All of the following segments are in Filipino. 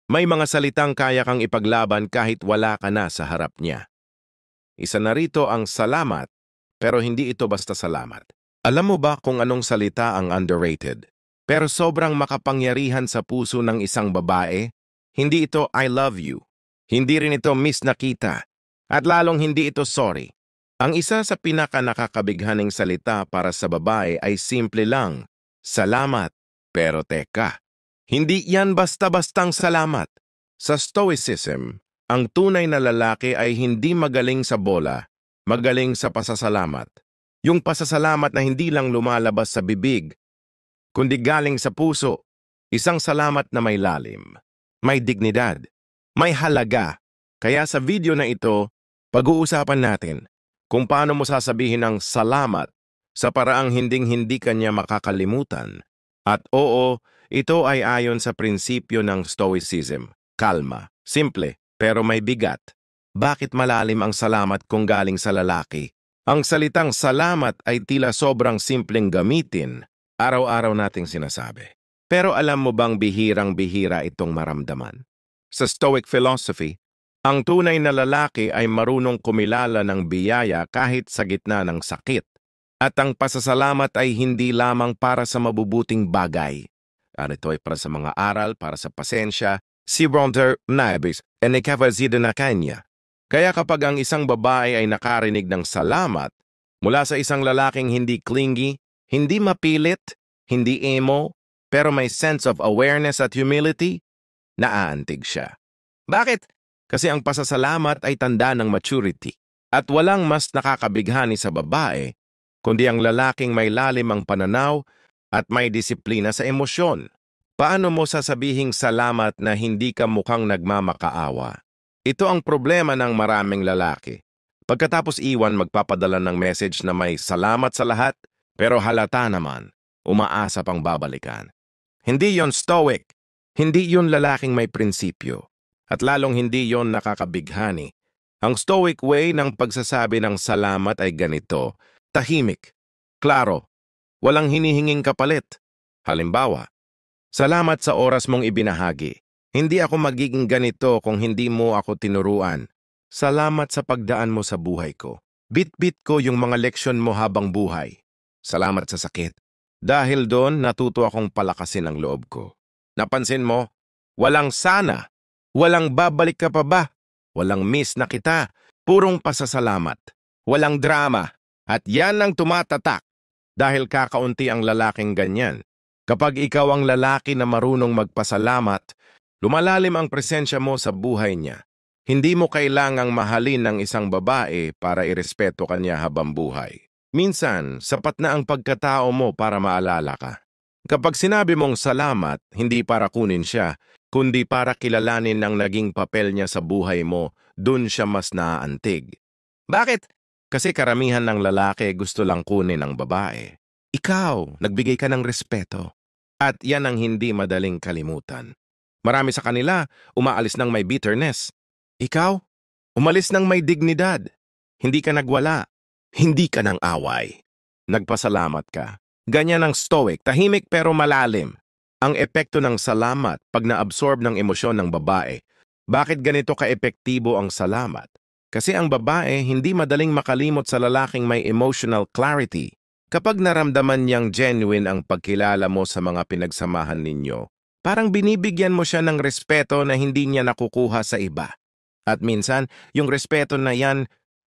May mga salitang kaya kang ipaglaban kahit wala ka na sa harap niya. Isa na rito ang salamat, pero hindi ito basta salamat. Alam mo ba kung anong salita ang underrated? Pero sobrang makapangyarihan sa puso ng isang babae? Hindi ito I love you. Hindi rin ito miss na kita. At lalong hindi ito sorry. Ang isa sa pinaka-nakakabighaning salita para sa babae ay simple lang, salamat. Pero teka, hindi yan basta-bastang salamat. Sa Stoicism, ang tunay na lalaki ay hindi magaling sa bola, magaling sa pasasalamat. Yung pasasalamat na hindi lang lumalabas sa bibig, kundi galing sa puso. Isang salamat na may lalim, may dignidad, may halaga. Kaya sa video na ito, pag-uusapan natin kung paano mo sasabihin ang salamat sa paraang hinding-hindi kanya makakalimutan. At oo, ito ay ayon sa prinsipyo ng Stoicism. Kalma, simple, pero may bigat. Bakit malalim ang salamat kung galing sa lalaki? Ang salitang salamat ay tila sobrang simpleng gamitin, araw-araw nating sinasabi. Pero alam mo bang bihirang-bihira itong maramdaman? Sa Stoic philosophy, ang tunay na lalaki ay marunong kumilala ng biyaya kahit sa gitna ng sakit. At ang pasasalamat ay hindi lamang para sa mabubuting bagay. Ito ay para sa mga aral, para sa pasensya, si Ronter Nabis, Enikavazida na kanya. Kaya kapag ang isang babae ay nakarinig ng salamat mula sa isang lalaking hindi clingy, hindi mapilit, hindi emo, pero may sense of awareness at humility, naaantig siya. Bakit? Kasi ang pasasalamat ay tanda ng maturity. At walang mas nakakabighani sa babae, kundi ang lalaking may lalim ang pananaw at may disiplina sa emosyon. Paano mo sasabihing salamat na hindi ka mukhang nagmamakaawa? Ito ang problema ng maraming lalaki. Pagkatapos iwan, magpapadala ng message na may salamat sa lahat, pero halata naman, umaasa pang babalikan. Hindi yon stoic. Hindi yon lalaking may prinsipyo. At lalong hindi yon nakakabighani. Ang stoic way ng pagsasabi ng salamat ay ganito: tahimik, klaro, walang hinihinging kapalit. Halimbawa, salamat sa oras mong ibinahagi. Hindi ako magiging ganito kung hindi mo ako tinuruan. Salamat sa pagdaan mo sa buhay ko. Bit-bit ko yung mga leksyon mo habang buhay. Salamat sa sakit. Dahil doon, natuto akong palakasin ang loob ko. Napansin mo? Walang sana. Walang babalik ka pa ba? Walang miss na kita. Purong pasasalamat. Walang drama. At yan ang tumatatak. Dahil kakaunti ang lalaking ganyan. Kapag ikaw ang lalaki na marunong magpasalamat, lumalalim ang presensya mo sa buhay niya. Hindi mo kailangang mahalin ng isang babae para irespeto kanya habang buhay. Minsan, sapat na ang pagkatao mo para maalala ka. Kapag sinabi mong salamat, hindi para kunin siya, kundi para kilalanin ang naging papel niya sa buhay mo, dun siya mas naaantig. Bakit? Kasi karamihan ng lalaki gusto lang kunin ng babae. Ikaw, nagbigay ka ng respeto. At yan ang hindi madaling kalimutan. Marami sa kanila, umaalis ng may bitterness. Ikaw, umalis ng may dignidad. Hindi ka nagwala. Hindi ka ng away. Nagpasalamat ka. Ganyan ang stoic, tahimik pero malalim. Ang epekto ng salamat pag na-absorb ng emosyon ng babae. Bakit ganito ka-epektibo ang salamat? Kasi ang babae hindi madaling makalimot sa lalaking may emotional clarity. Kapag naramdaman niyang genuine ang pagkilala mo sa mga pinagsamahan ninyo, parang binibigyan mo siya ng respeto na hindi niya nakukuha sa iba. At minsan, yung respeto na yan,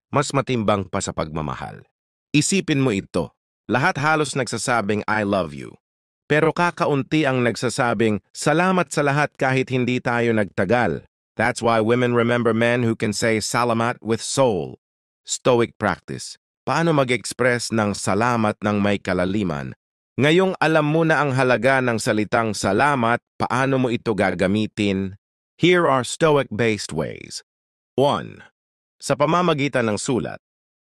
mas matimbang pa sa pagmamahal. Isipin mo ito, lahat halos nagsasabing I love you. Pero kakaunti ang nagsasabing salamat sa lahat kahit hindi tayo nagtagal. That's why women remember men who can say salamat with soul. Stoic practice. Paano mag-express ng salamat ng may kalaliman? Ngayong alam mo na ang halaga ng salitang salamat, paano mo ito gagamitin? Here are stoic-based ways. 1. Sa pamamagitan ng sulat.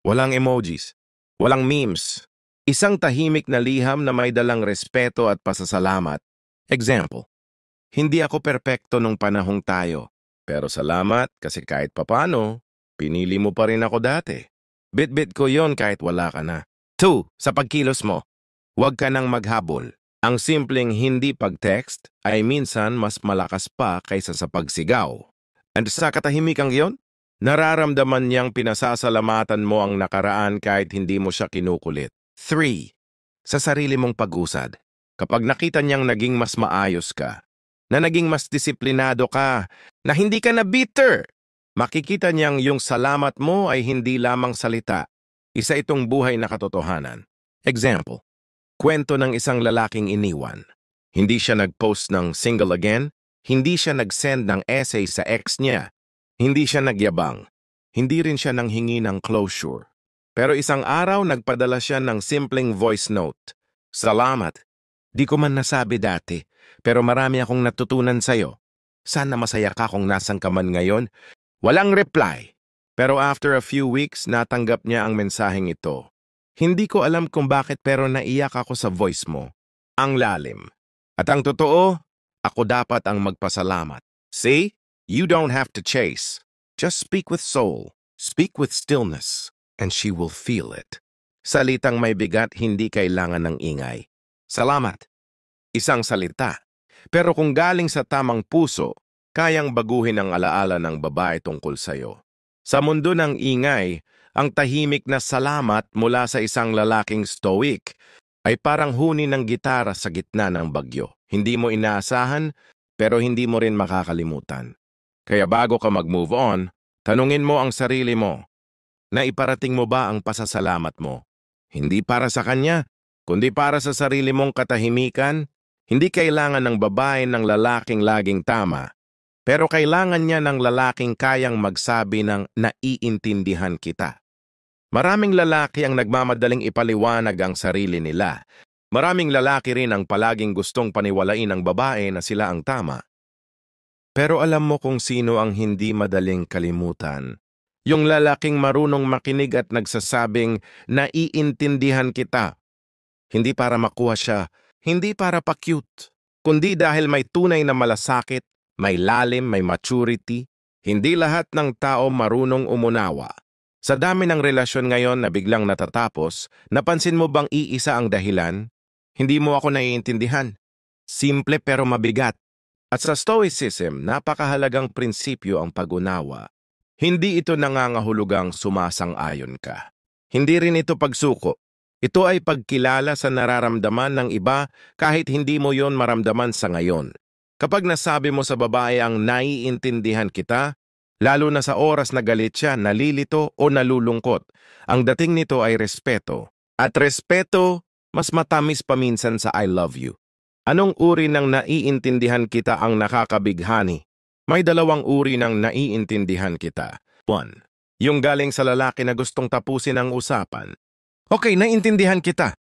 Walang emojis. Walang memes. Isang tahimik na liham na may dalang respeto at pasasalamat. Example. Hindi ako perpekto nung panahong tayo. Pero salamat kasi kahit papano, pinili mo pa rin ako dati. Bit-bit ko yon kahit wala ka na. 2. Sa pagkilos mo. Huwag ka nang maghabol. Ang simpleng hindi pag-text ay minsan mas malakas pa kaysa sa pagsigaw. And sa katahimikang iyon, nararamdaman niyang pinasasalamatan mo ang nakaraan kahit hindi mo siya kinukulit. 3. Sa sarili mong pag-usad. Kapag nakita niyang naging mas maayos ka, na naging mas disiplinado ka, na hindi ka na bitter, makikita niyang yung salamat mo ay hindi lamang salita. Isa itong buhay na katotohanan. Example, kwento ng isang lalaking iniwan. Hindi siya nag-post ng single again, hindi siya nag-send ng essay sa ex niya, hindi siya nagyabang, hindi rin siya nanghingi ng closure. Pero isang araw nagpadala siya ng simpleng voice note. Salamat. Di ko man nasabi dati, pero marami akong natutunan sa'yo. Sana masaya ka kung nasan ka man ngayon. Walang reply. Pero after a few weeks, natanggap niya ang mensaheng ito. Hindi ko alam kung bakit pero naiyak ako sa voice mo. Ang lalim. At ang totoo, ako dapat ang magpasalamat. See? You don't have to chase. Just speak with soul. Speak with stillness. And she will feel it. Salitang may bigat, hindi kailangan ng ingay. Salamat. Isang salita. Pero kung galing sa tamang puso, kayang baguhin ang alaala ng babae tungkol sa'yo. Sa mundo ng ingay, ang tahimik na salamat mula sa isang lalaking stoic ay parang huni ng gitara sa gitna ng bagyo. Hindi mo inaasahan, pero hindi mo rin makakalimutan. Kaya bago ka mag-move on, tanungin mo ang sarili mo, na iparating mo ba ang pasasalamat mo? Hindi para sa kanya, kundi para sa sarili mong katahimikan. Hindi kailangan ng babae ng lalaking laging tama, pero kailangan niya ng lalaking kayang magsabi ng naiintindihan kita. Maraming lalaki ang nagmamadaling ipaliwanag ang sarili nila. Maraming lalaki rin ang palaging gustong paniwalain ng babae na sila ang tama. Pero alam mo kung sino ang hindi madaling kalimutan. Yung lalaking marunong makinig at nagsasabing naiintindihan kita. Hindi para makuha siya, hindi para pa-cute, kundi dahil may tunay na malasakit, may lalim, may maturity. Hindi lahat ng tao marunong umunawa. Sa dami ng relasyon ngayon na biglang natatapos, napansin mo bang iisa ang dahilan? Hindi mo ako naiintindihan. Simple pero mabigat. At sa Stoicism, napakahalagang prinsipyo ang pag-unawa. Hindi ito nangangahulugang sumasang-ayon ka. Hindi rin ito pagsuko. Ito ay pagkilala sa nararamdaman ng iba kahit hindi mo yon maramdaman sa ngayon. Kapag nasabi mo sa babae ang naiintindihan kita, lalo na sa oras na galit siya, nalilito o nalulungkot, ang dating nito ay respeto. At respeto, mas matamis paminsan sa I love you. Anong uri ng naiintindihan kita ang nakakabighani? May dalawang uri ng naiintindihan kita. 1. Yung galing sa lalaki na gustong tapusin ang usapan. Okay, naiintindihan kita.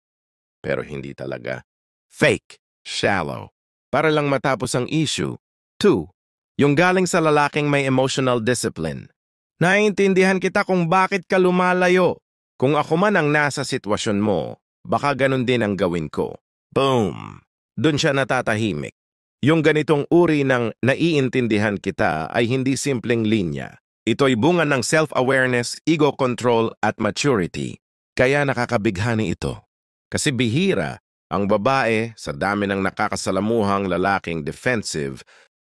Pero hindi talaga. Fake, shallow. Para lang matapos ang issue. 2. Yung galing sa lalaking may emotional discipline. Naiintindihan kita kung bakit ka lumalayo. Kung ako man ang nasa sitwasyon mo, baka ganun din ang gawin ko. Boom! Doon siya natatahimik. Yung ganitong uri ng naiintindihan kita ay hindi simpleng linya. Ito'y bunga ng self-awareness, ego control at maturity. Kaya nakakabighani ito. Kasi bihira ang babae sa dami ng nakakasalamuhang lalaking defensive,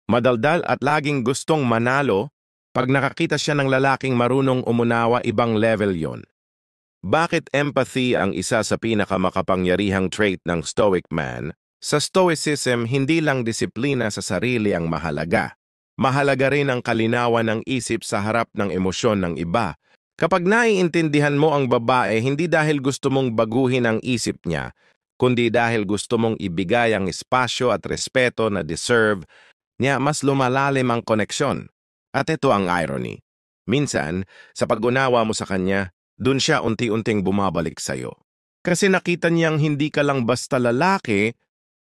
madaldal at laging gustong manalo. Pag nakakita siya ng lalaking marunong umunawa, ibang level yon. Bakit empathy ang isa sa pinakamakapangyarihang trait ng stoic man? Sa Stoicism, hindi lang disiplina sa sarili ang mahalaga. Mahalaga rin ang kalinawan ng isip sa harap ng emosyon ng iba. Kapag naiintindihan mo ang babae, hindi dahil gusto mong baguhin ang isip niya, kundi dahil gusto mong ibigay ang espasyo at respeto na deserve niya, mas lumalalim ang koneksyon. At ito ang irony. Minsan, sa pag-unawa mo sa kanya, dun siya unti-unting bumabalik sa'yo. Kasi nakita niyang hindi ka lang basta lalaki,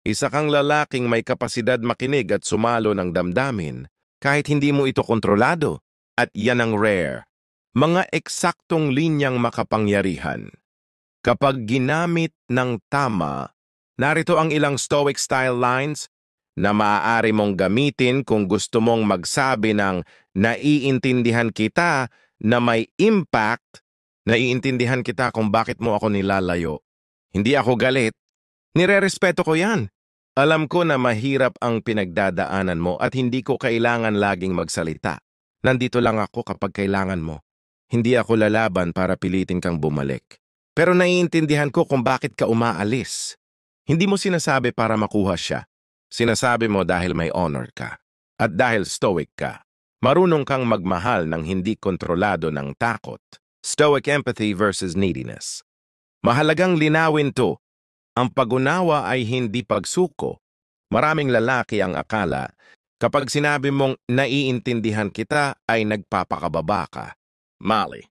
isa kang lalaking may kapasidad makinig at sumalo ng damdamin, kahit hindi mo ito kontrolado. At yan ang rare. Mga eksaktong linyang makapangyarihan. Kapag ginamit ng tama, narito ang ilang Stoic style lines na maaari mong gamitin kung gusto mong magsabi ng naiintindihan kita na may impact, naiintindihan kita kung bakit mo ako nilalayo. Hindi ako galit, nirerespeto ko yan. Alam ko na mahirap ang pinagdadaanan mo at hindi ko kailangan laging magsalita. Nandito lang ako kapag kailangan mo. Hindi ako lalaban para pilitin kang bumalik. Pero naiintindihan ko kung bakit ka umaalis. Hindi mo sinasabi para makuha siya. Sinasabi mo dahil may honor ka. At dahil stoic ka. Marunong kang magmahal ng hindi kontrolado ng takot. Stoic empathy versus neediness. Mahalagang linawin to. Ang pag-unawa ay hindi pagsuko. Maraming lalaki ang akala, kapag sinabi mong naiintindihan kita ay nagpapakababa ka. Mali.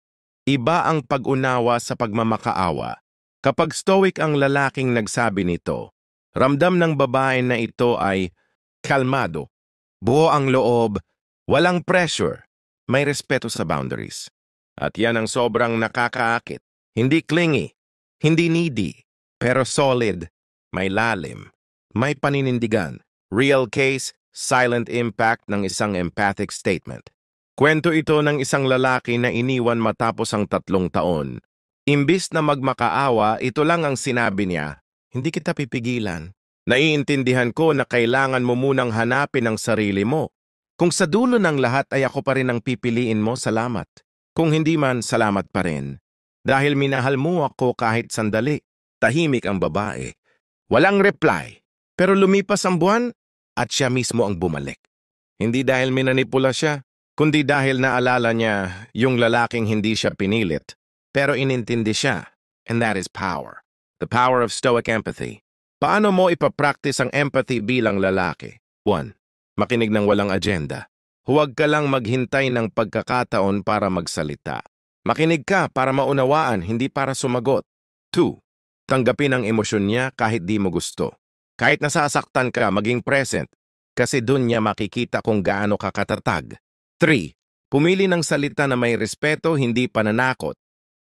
Iba ang pag-unawa sa pagmamakaawa. Kapag stoic ang lalaking nagsabi nito, ramdam ng babae na ito ay kalmado, buo ang loob, walang pressure, may respeto sa boundaries. At yan ang sobrang nakakaakit. Hindi clingy, hindi needy, pero solid, may lalim, may paninindigan. Real case, silent impact ng isang empathic statement. Kwento ito ng isang lalaki na iniwan matapos ang 3 taon. Imbis na magmakaawa, ito lang ang sinabi niya, hindi kita pipigilan. Naiintindihan ko na kailangan mo munang hanapin ang sarili mo. Kung sa dulo ng lahat ay ako pa rin ang pipiliin mo, salamat. Kung hindi man, salamat pa rin. Dahil minahal mo ako kahit sandali. Tahimik ang babae. Walang reply. Pero lumipas ang buwan at siya mismo ang bumalik. Hindi dahil minanipula siya, kundi dahil naalala niya yung lalaking hindi siya pinilit. Pero inintindi siya. And that is power. The power of stoic empathy. Paano mo ipapractice ang empathy bilang lalaki? 1. Makinig ng walang agenda. Huwag ka lang maghintay ng pagkakataon para magsalita. Makinig ka para maunawaan, hindi para sumagot. 2. Tanggapin ang emosyon niya kahit di mo gusto. Kahit nasasaktan ka, maging present. Kasi dun niya makikita kung gaano ka katatag. 3. Pumili ng salita na may respeto, hindi pananakot.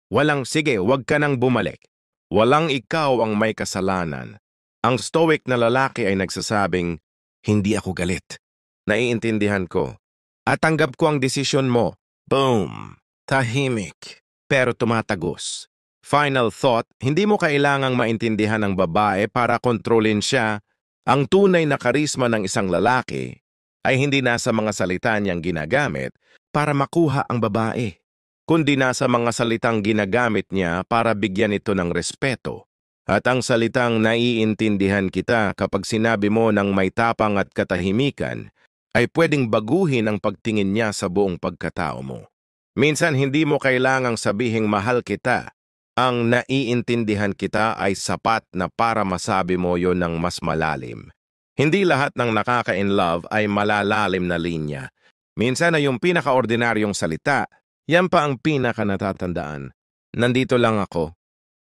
Walang, sige, wag ka nang bumalik. Walang ikaw ang may kasalanan. Ang stoic na lalaki ay nagsasabing, hindi ako galit. Naiintindihan ko. At tanggap ko ang desisyon mo. Boom! Tahimik. Pero tumatagos. Final thought, hindi mo kailangang maintindihan ng babae para kontrolin siya. Ang tunay na karisma ng isang lalaki ay hindi nasa mga salita niyang ginagamit para makuha ang babae, kundi nasa mga salitang ginagamit niya para bigyan ito ng respeto. At ang salitang naiintindihan kita kapag sinabi mo ng may tapang at katahimikan ay pwedeng baguhin ang pagtingin niya sa buong pagkatao mo. Minsan hindi mo kailangang sabihing mahal kita. Ang naiintindihan kita ay sapat na para masabi mo yon ng mas malalim. Hindi lahat ng nakaka-inlove ay malalalim na linya. Minsan ay yung pinaka-ordinaryong salita, yan pa ang pinaka-natatandaan. Nandito lang ako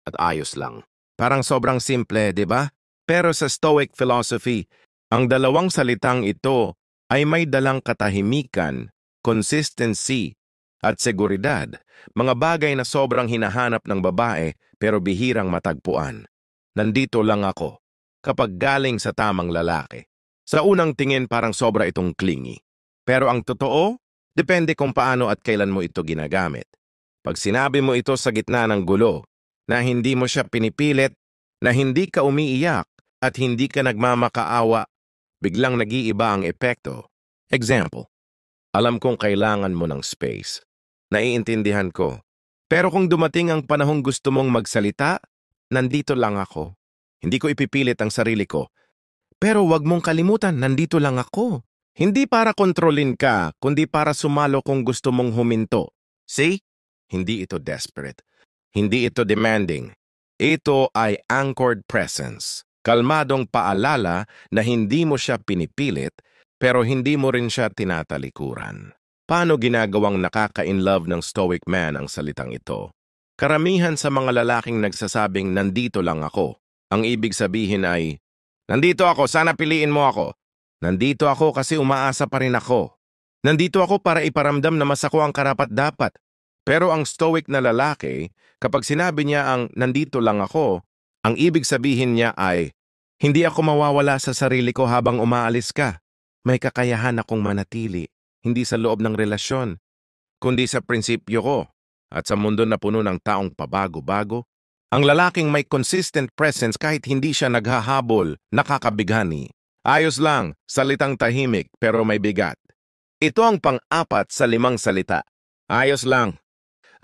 at ayos lang. Parang sobrang simple, di ba? Pero sa Stoic philosophy, ang dalawang salitang ito ay may dalang katahimikan, consistency, at seguridad, mga bagay na sobrang hinahanap ng babae pero bihirang matagpuan. Nandito lang ako, kapag galing sa tamang lalaki. Sa unang tingin parang sobra itong clingy. Pero ang totoo, depende kung paano at kailan mo ito ginagamit. Pag sinabi mo ito sa gitna ng gulo, na hindi mo siya pinipilit, na hindi ka umiiyak at hindi ka nagmamakaawa, biglang nag-iiba ang epekto. Example, alam kong kailangan mo ng space. Naiintindihan ko. Pero kung dumating ang panahong gusto mong magsalita, nandito lang ako. Hindi ko ipipilit ang sarili ko. Pero wag mong kalimutan, nandito lang ako. Hindi para kontrolin ka, kundi para sumalo kung gusto mong huminto. See? Hindi ito desperate. Hindi ito demanding. Ito ay anchored presence. Kalmadong paalala na hindi mo siya pinipilit, pero hindi mo rin siya tinatalikuran. Paano ginagawang nakaka-inlove ng stoic man ang salitang ito? Karamihan sa mga lalaking nagsasabing nandito lang ako. Ang ibig sabihin ay, nandito ako, sana piliin mo ako. Nandito ako kasi umaasa pa rin ako. Nandito ako para iparamdam na mas ako ang karapat-dapat. Pero ang stoic na lalaki, kapag sinabi niya ang nandito lang ako, ang ibig sabihin niya ay, hindi ako mawawala sa sarili ko habang umaalis ka. May kakayahan akong manatili. Hindi sa loob ng relasyon, kundi sa prinsipyo ko at sa mundo na puno ng taong pabago-bago, Ang lalaking may consistent presence kahit hindi siya naghahabol, nakakabighani. Ayos lang, salitang tahimik pero may bigat. Ito ang pang-apat sa 5 salita. Ayos lang.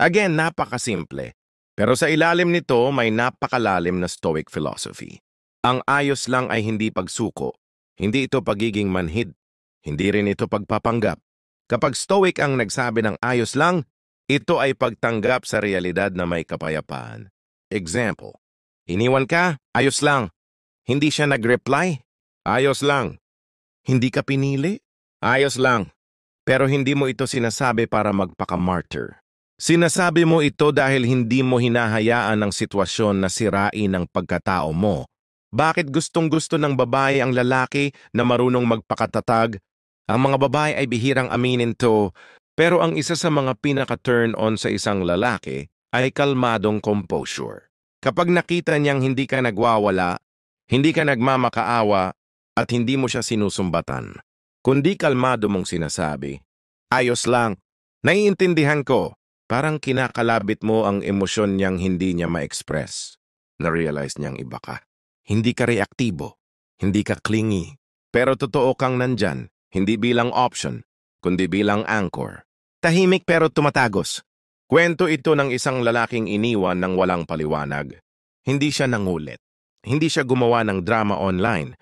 Again, napakasimple. Pero sa ilalim nito may napakalalim na Stoic philosophy. Ang ayos lang ay hindi pagsuko. Hindi ito pagiging manhid. Hindi rin ito pagpapanggap. Kapag Stoic ang nagsabi ng ayos lang, ito ay pagtanggap sa realidad na may kapayapaan. Example, iniwan ka, ayos lang. Hindi siya nag-reply, ayos lang. Hindi ka pinili, ayos lang. Pero hindi mo ito sinasabi para magpaka-martyr. Sinasabi mo ito dahil hindi mo hinahayaan ang sitwasyon na sirain ang pagkatao mo. Bakit gustong-gusto ng babae ang lalaki na marunong magpakatatag? Ang mga babae ay bihirang aminin to, pero ang isa sa mga pinaka-turn-on sa isang lalaki ay kalmadong composure. Kapag nakita niyang hindi ka nagwawala, hindi ka nagmamakaawa, at hindi mo siya sinusumbatan, kundi kalmado mong sinasabi, ayos lang, naiintindihan ko, parang kinakalabit mo ang emosyon niyang hindi niya ma-express. Na-realize niyang iba ka. Hindi ka reaktibo, hindi ka clingy, pero totoo kang nandyan, hindi bilang option, kundi bilang anchor. Tahimik pero tumatagos. Kwento ito ng isang lalaking iniwan ng walang paliwanag. Hindi siya nangulit. Hindi siya gumawa ng drama online.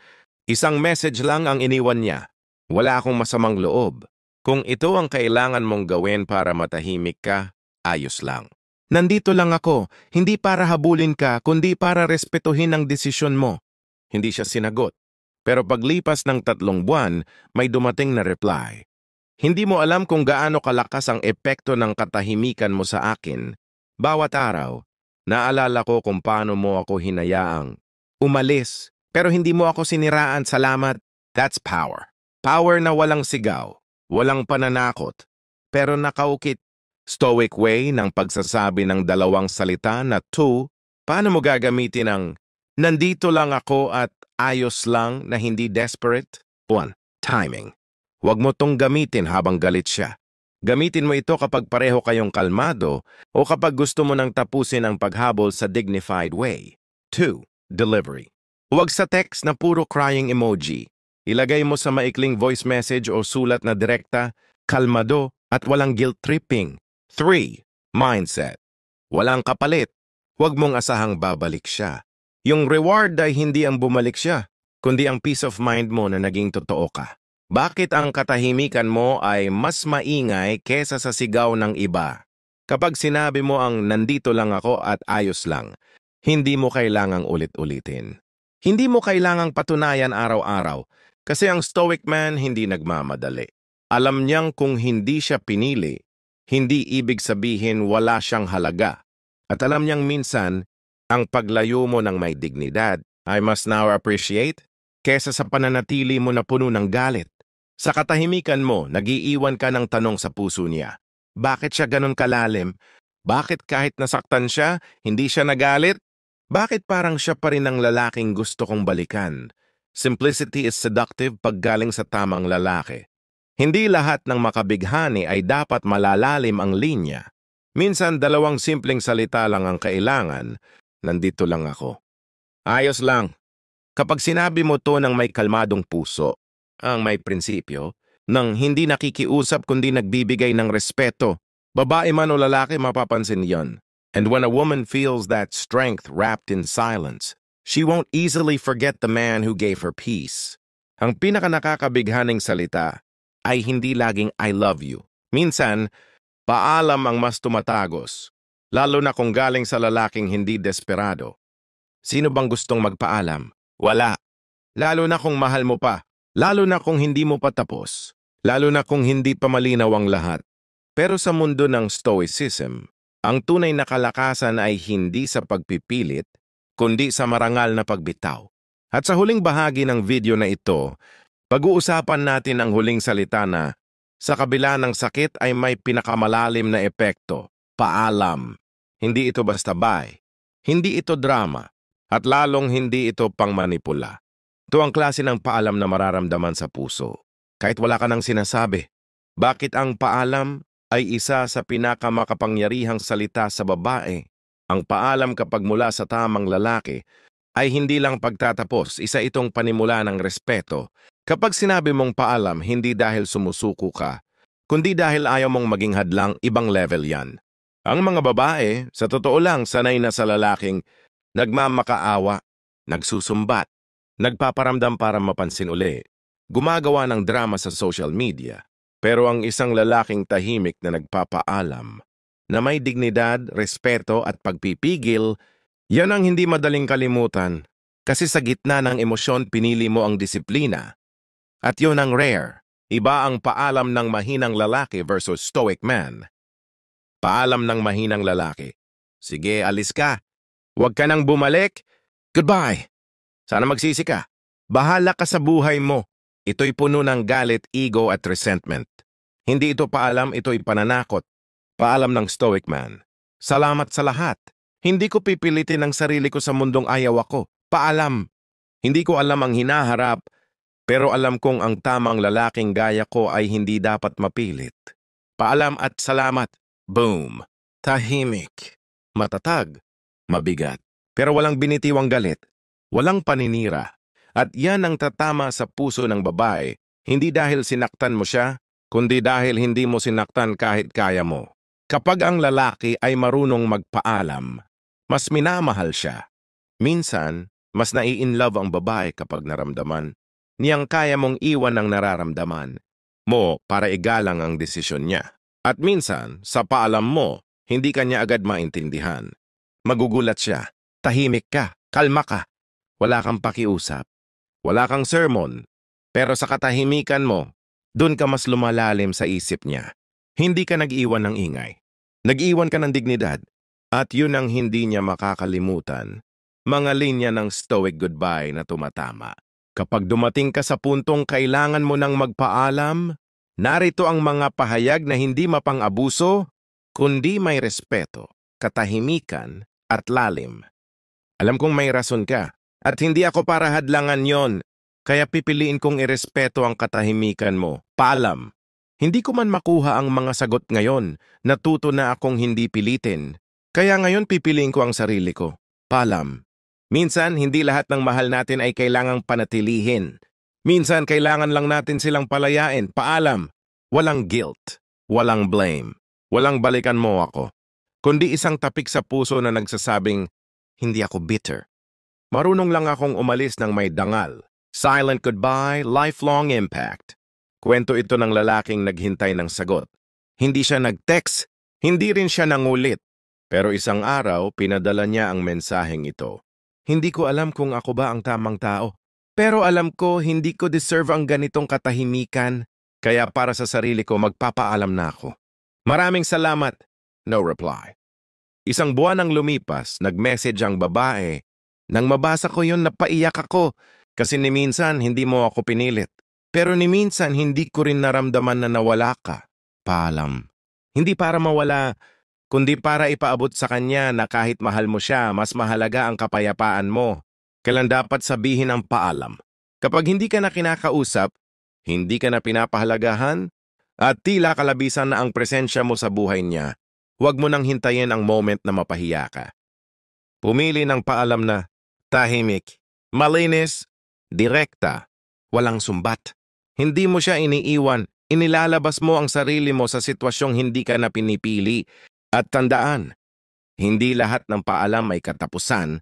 Isang message lang ang iniwan niya. Wala akong masamang loob. Kung ito ang kailangan mong gawin para matahimik ka, ayos lang. Nandito lang ako, hindi para habulin ka, kundi para respetuhin ang desisyon mo. Hindi siya sinagot. Pero paglipas ng 3 buwan, may dumating na reply. Hindi mo alam kung gaano kalakas ang epekto ng katahimikan mo sa akin. Bawat araw, naalala ko kung paano mo ako hinayaang umalis, pero hindi mo ako siniraan, salamat. That's power. Power na walang sigaw, walang pananakot, pero nakaukit. Stoic way ng pagsasabi ng 2 salita na 2, paano mo gagamitin ang nandito lang ako at ayos lang na hindi desperate? 1. Timing. Huwag mo tong gamitin habang galit siya. Gamitin mo ito kapag pareho kayong kalmado o kapag gusto mo nang tapusin ang paghabol sa dignified way. 2. Delivery. Huwag sa text na puro crying emoji. Ilagay mo sa maikling voice message o sulat na direkta, kalmado at walang guilt-tripping. 3. Mindset. Walang kapalit. Huwag mong asahang babalik siya. Yung reward ay hindi ang bumalik siya, kundi ang peace of mind mo na naging totoo ka. Bakit ang katahimikan mo ay mas maingay kesa sa sigaw ng iba? Kapag sinabi mo ang nandito lang ako at ayos lang, hindi mo kailangang ulit-ulitin. Hindi mo kailangang patunayan araw-araw kasi ang Stoic man hindi nagmamadali. Alam niyang kung hindi siya pinili, hindi ibig sabihin wala siyang halaga. At alam niyang minsan, ang paglayo mo ng may dignidad ay mas now-appreciate kesa sa pananatili mo na puno ng galit. Sa katahimikan mo, nag-iiwan ka ng tanong sa puso niya. Bakit siya ganun kalalim? Bakit kahit nasaktan siya, hindi siya nagalit? Bakit parang siya pa rin ang lalaking gusto kong balikan? Simplicity is seductive pag galing sa tamang lalaki. Hindi lahat ng makabighani ay dapat malalalim ang linya. Minsan 2 simpleng salita lang ang kailangan. Nandito lang ako. Ayos lang. Kapag sinabi mo to ng may kalmadong puso, ang may prinsipyo, nang hindi nakikiusap kundi nagbibigay ng respeto, babae man o lalaki mapapansin yon. And when a woman feels that strength wrapped in silence, she won't easily forget the man who gave her peace. Ang pinakanakakabighaning salita ay hindi laging I love you. Minsan, paalam ang mas tumatagos, lalo na kung galing sa lalaking hindi desperado. Sino bang gustong magpaalam? Wala. Lalo na kung mahal mo pa. Lalo na kung hindi mo pa tapos. Lalo na kung hindi pa malinaw ang lahat. Pero sa mundo ng Stoicism, ang tunay na kalakasan ay hindi sa pagpipilit, kundi sa marangal na pagbitaw. At sa huling bahagi ng video na ito, pag-uusapan natin ang huling salita na sa kabila ng sakit ay may pinakamalalim na epekto, paalam. Hindi ito basta bye. Hindi ito drama. At lalong hindi ito pangmanipula. Ito ang klase ng paalam na mararamdaman sa puso. Kahit wala ka nang sinasabi. Bakit ang paalam ay isa sa pinakamakapangyarihang salita sa babae? Ang paalam kapag mula sa tamang lalaki ay hindi lang pagtatapos, isa itong panimula ng respeto. Kapag sinabi mong paalam, hindi dahil sumusuko ka, kundi dahil ayaw mong maging hadlang, ibang level yan. Ang mga babae, sa totoo lang, sanay na sa lalaking nagmamakaawa, nagsusumbat, nagpaparamdam para mapansin uli, gumagawa ng drama sa social media. Pero ang isang lalaking tahimik na nagpapaalam, na may dignidad, respeto at pagpipigil, yan ang hindi madaling kalimutan. Kasi sa gitna ng emosyon, pinili mo ang disiplina. At yun ang rare. Iba ang paalam ng mahinang lalaki versus stoic man. Paalam ng mahinang lalaki. Sige, alis ka. Huwag ka nang bumalik. Goodbye. Sana magsisi ka. Bahala ka sa buhay mo. Ito'y puno ng galit, ego at resentment. Hindi ito paalam, ito'y pananakot. Paalam ng stoic man. Salamat sa lahat. Hindi ko pipilitin ang sarili ko sa mundong ayaw ako. Paalam. Hindi ko alam ang hinaharap, pero alam kong ang tamang lalaking gaya ko ay hindi dapat mapilit. Paalam at salamat. Boom. Tahimik. Matatag. Mabigat. Pero walang binitiwang galit. Walang paninira. At yan ang tatama sa puso ng babae, hindi dahil sinaktan mo siya, kundi dahil hindi mo sinaktan kahit kaya mo. Kapag ang lalaki ay marunong magpaalam, mas minamahal siya. Minsan, mas nai-inlove ang babae kapag naramdaman niyang kaya mong iwan ang nararamdaman mo para igalang ang desisyon niya. At minsan, sa paalam mo, hindi ka niya agad maintindihan. Magugulat siya, tahimik ka, kalma ka, wala kang pakiusap. Wala kang sermon, pero sa katahimikan mo, dun ka mas lumalalim sa isip niya. Hindi ka nag-iwan ng ingay. Nag-iwan ka ng dignidad, at yun ang hindi niya makakalimutan. Mga linya ng stoic goodbye na tumatama. Kapag dumating ka sa puntong kailangan mo nang magpaalam, narito ang mga pahayag na hindi mapang-abuso, kundi may respeto, katahimikan, at lalim. Alam kong may rason ka. At hindi ako para hadlangan yon, kaya pipiliin kong irespeto ang katahimikan mo. Paalam. Hindi ko man makuha ang mga sagot ngayon, natuto na akong hindi pilitin. Kaya ngayon pipiliin ko ang sarili ko. Paalam. Minsan, hindi lahat ng mahal natin ay kailangang panatilihin. Minsan, kailangan lang natin silang palayain. Paalam. Walang guilt. Walang blame. Walang balikan mo ako. Kundi isang tapik sa puso na nagsasabing, hindi ako bitter. Marunong lang akong umalis ng may dangal. Silent goodbye, lifelong impact. Kwento ito ng lalaking naghintay ng sagot. Hindi siya nag-text, hindi rin siya nangulit. Pero isang araw, pinadala niya ang mensaheng ito. Hindi ko alam kung ako ba ang tamang tao. Pero alam ko, hindi ko deserve ang ganitong katahimikan. Kaya para sa sarili ko, magpapaalam na ako. Maraming salamat. No reply. Isang buwan ang lumipas, nag-message ang babae. Nang mabasa ko yun, napaiyak ako kasi ni minsan hindi mo ako pinilit. Pero ni minsan hindi ko rin naramdaman na nawala ka. Paalam. Hindi para mawala, kundi para ipaabot sa kanya na kahit mahal mo siya, mas mahalaga ang kapayapaan mo. Kailan dapat sabihin ang paalam? Kapag hindi ka na kinakausap, hindi ka na pinapahalagahan, at tila kalabisan na ang presensya mo sa buhay niya, huwag mo nang hintayin ang moment na mapahiya ka. Pumili ng paalam na tahimik, malinis, direkta, walang sumbat. Hindi mo siya iniiwan, inilalabas mo ang sarili mo sa sitwasyong hindi ka na pinipili. At tandaan, hindi lahat ng paalam ay katapusan.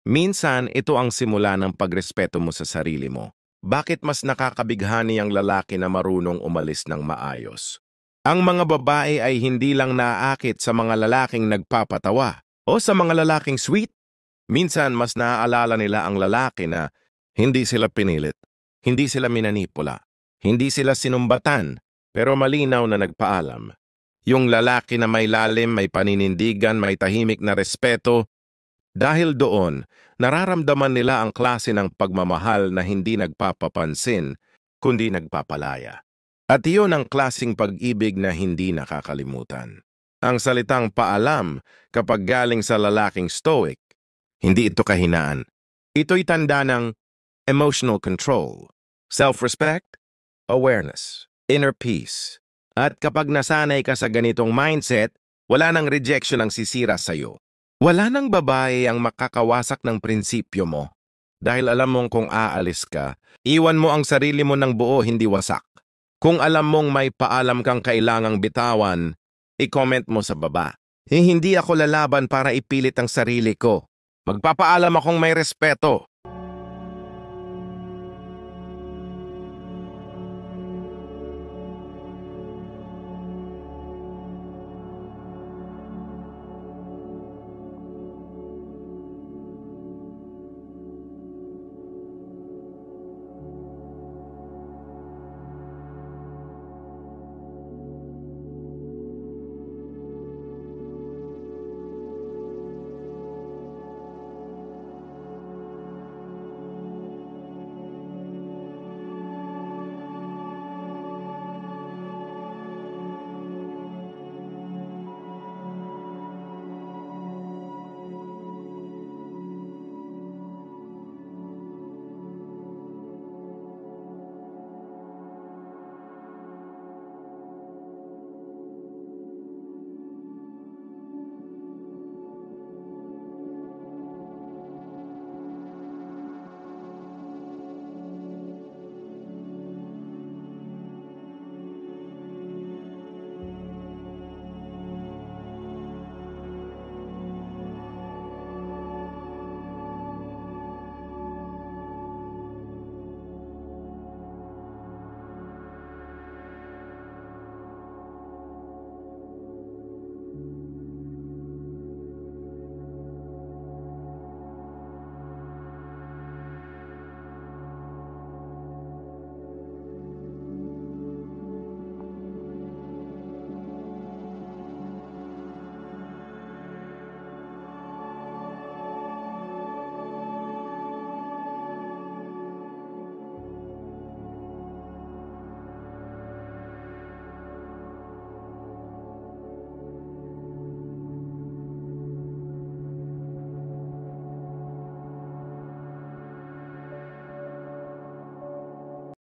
Minsan, ito ang simula ng pagrespeto mo sa sarili mo. Bakit mas nakakabighani ang lalaki na marunong umalis ng maayos? Ang mga babae ay hindi lang naaakit sa mga lalaking nagpapatawa o sa mga lalaking sweet. Minsan, mas naaalala nila ang lalaki na hindi sila pinilit, hindi sila minanipula, hindi sila sinumbatan, pero malinaw na nagpaalam. Yung lalaki na may lalim, may paninindigan, may tahimik na respeto. Dahil doon, nararamdaman nila ang klase ng pagmamahal na hindi nagpapapansin, kundi nagpapalaya. At iyon ang klaseng pag-ibig na hindi nakakalimutan. Ang salitang paalam kapag galing sa lalaking stoic, hindi ito kahinaan. Ito'y tanda ng emotional control, self-respect, awareness, inner peace. At kapag nasanay ka sa ganitong mindset, wala nang rejection ang sisira sa'yo. Wala nang babae ang makakawasak ng prinsipyo mo. Dahil alam mong kung aalis ka, iwan mo ang sarili mo ng buo, hindi wasak. Kung alam mong may paalam kang kailangang bitawan, i-comment mo sa baba. Hindi ako lalaban para ipilit ang sarili ko. Magpapaalam akong may respeto.